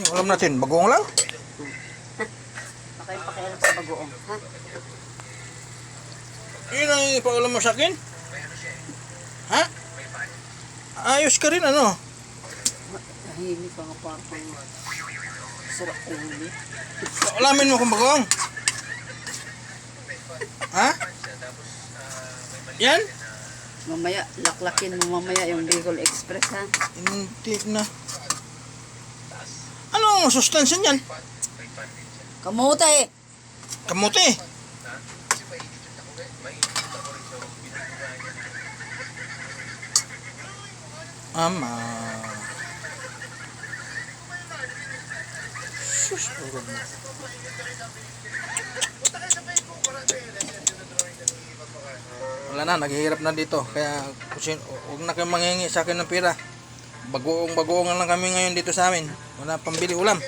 Yung alam natin, bagoong lang. Baka yung pakialam sa bagoong, ha? Yun ang ipaalam mo sa akin? Ha? Ayos ka rin, ano? Tahimik ka nga parang sarap ko huli. Alamin mo kung bagoong. Ha? Yan? Mamaya, laklakin mo mamaya yung Bicol Express, ha? Hindi na. Ano ang sustansya niyan? Kamote! Kamote. Ama. Sus, urod mo. Wala na, naghihirap na dito. Kaya huwag na kayong manghingi sa akin ng pera. Bagoong lang kami ngayon dito sa amin. Wala pambili ulam.